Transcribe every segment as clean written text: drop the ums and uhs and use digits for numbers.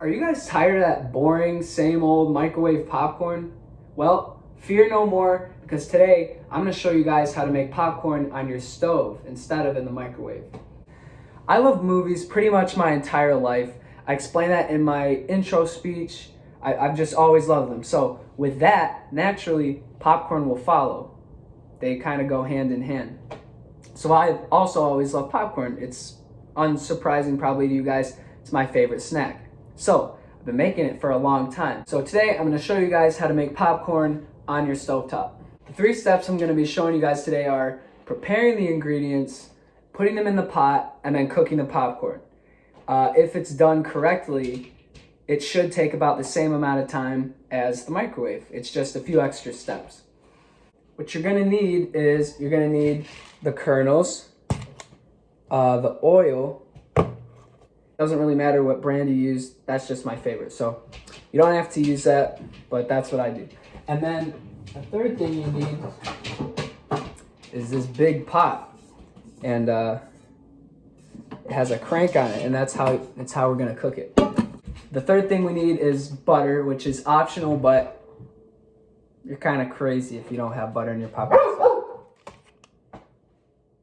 Are you guys tired of that boring, same old microwave popcorn? Well, fear no more, because today I'm going to show you guys how to make popcorn on your stove instead of in the microwave. I love movies pretty much my entire life. I explain that in my intro speech. I've just always loved them. So with that, naturally, popcorn will follow. They kind of go hand in hand. So I've also always loved popcorn. It's unsurprising probably to you guys. It's my favorite snack. So I've been making it for a long time. So today I'm going to show you guys how to make popcorn on your stovetop. The 3 steps I'm going to be showing you guys today are preparing the ingredients, putting them in the pot, and then cooking the popcorn. If it's done correctly, it should take about the same amount of time as the microwave. It's just a few extra steps. What you're gonna need is, you're gonna need the kernels, the oil. Doesn't really matter what brand you use, that's just my favorite. So you don't have to use that, but that's what I do. And then the third thing you need is this big pot. And it has a crank on it, and that's how we're gonna cook it. The third thing we need is butter, which is optional, but you're kind of crazy if you don't have butter in your popcorn.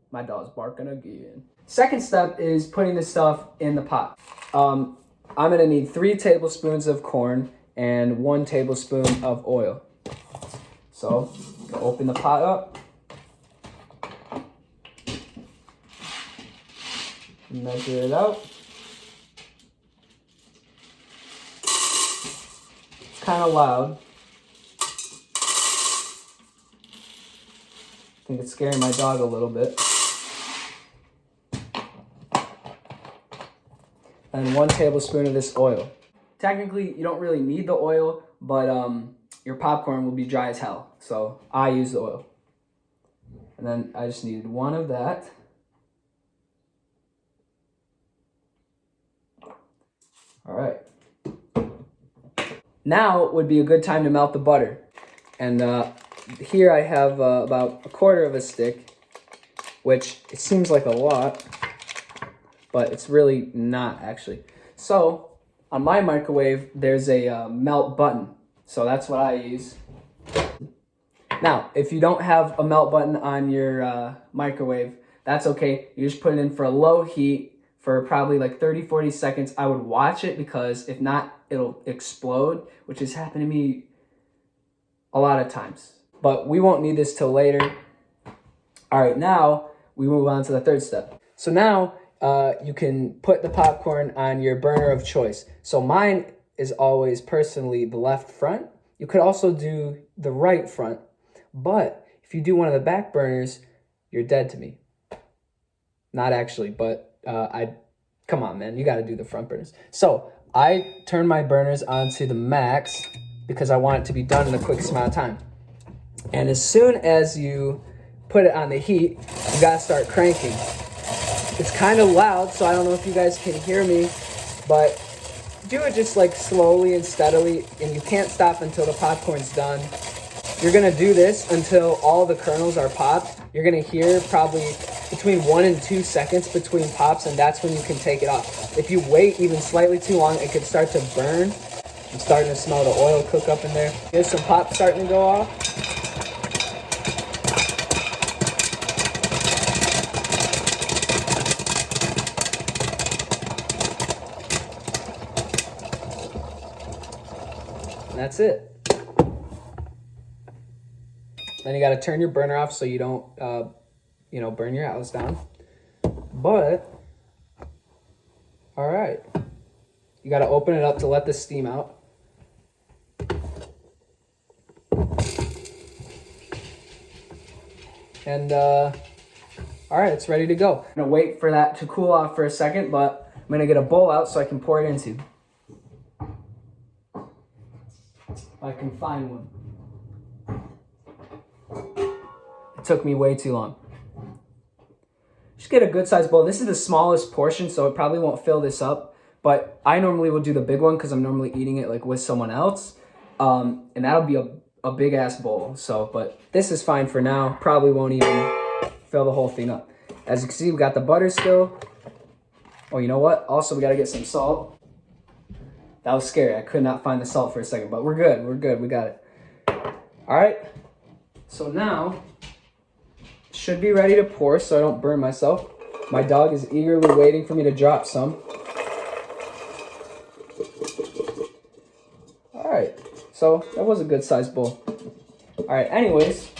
My dog's barking again. Second step is putting this stuff in the pot. I'm gonna need 3 tablespoons of corn and 1 tablespoon of oil. So open the pot up. Measure it out. It's kind of loud. I think it's scaring my dog a little bit. And 1 tablespoon of this oil. Technically, you don't really need the oil, but your popcorn will be dry as hell. So I use the oil. And then I just needed 1 of that. All right. Now would be a good time to melt the butter. And here I have about 1/4 of a stick, which it seems like a lot, but it's really not actually. So on my microwave, there's a melt button. So that's what I use. Now, if you don't have a melt button on your microwave, that's okay. You just put it in for a low heat for probably like 30-40 seconds. I would watch it, because if not, it'll explode, which has happened to me a lot of times. But we won't need this till later. All right, now we move on to the third step. So now you can put the popcorn on your burner of choice. So mine is always personally the left front. You could also do the right front, but if you do one of the back burners, you're dead to me. Not actually, but come on, man, you got to do the front burners. So I turn my burners onto the max because I want it to be done in the quickest amount of time. And as soon as you put it on the heat, you got to start cranking. It's kind of loud, so I don't know if you guys can hear me, but do it just like slowly and steadily, and you can't stop until the popcorn's done. You're gonna do this until all the kernels are popped. You're gonna hear probably between 1 and 2 seconds between pops, and that's when you can take it off. If you wait even slightly too long, it could start to burn. I'm starting to smell the oil cook up in there. Here's some pops starting to go off. And that's it. Then you got to turn your burner off so you don't, burn your house down. But, all right. You got to open it up to let the steam out. And, all right, it's ready to go. I'm going to wait for that to cool off for a second, but I'm going to get a bowl out so I can pour it into. If I can find one. It took me way too long. Just get a good sized bowl. This is the smallest portion, so it probably won't fill this up. But I normally will do the big one because I'm normally eating it like with someone else. And that'll be a big ass bowl. So, but this is fine for now. Probably won't even fill the whole thing up. As you can see, we got the butter still. Oh, you know what? Also, we got to get some salt. That was scary. I could not find the salt for a second, but we're good. We're good. We got it. All right. So now, should be ready to pour so I don't burn myself. My dog is eagerly waiting for me to drop some. All right. So that was a good sized bowl. All right. Anyways.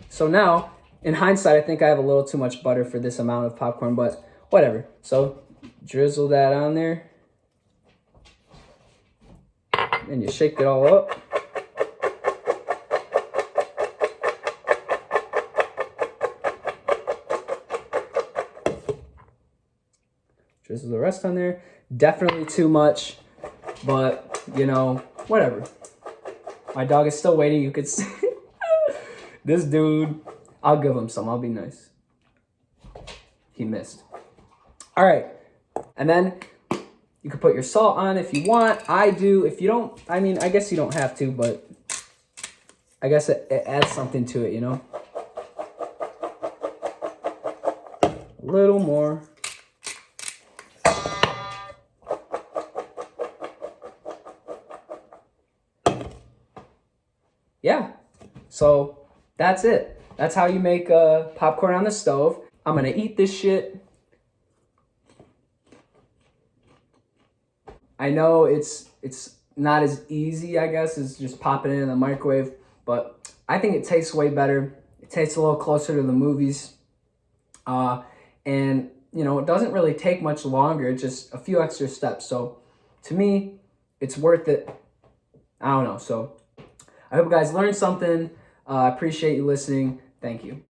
So now, in hindsight, I think I have a little too much butter for this amount of popcorn, but whatever. So drizzle that on there. And you shake it all up. Drizzle the rest on there. Definitely too much, but you know, whatever. My dog is still waiting. You could see this dude. I'll give him some. I'll be nice. He missed. All right. And then you can put your salt on if you want. I do. If you don't, I mean, I guess you don't have to, but I guess it adds something to it, you know? A little more. Yeah. So that's it. That's how you make popcorn on the stove. I'm going to eat this shit. I know it's not as easy, I guess, as just popping it in the microwave, but I think it tastes way better. It tastes a little closer to the movies. And, you know, it doesn't really take much longer. It's just a few extra steps. So to me, it's worth it. I don't know. So I hope you guys learned something. I appreciate you listening. Thank you.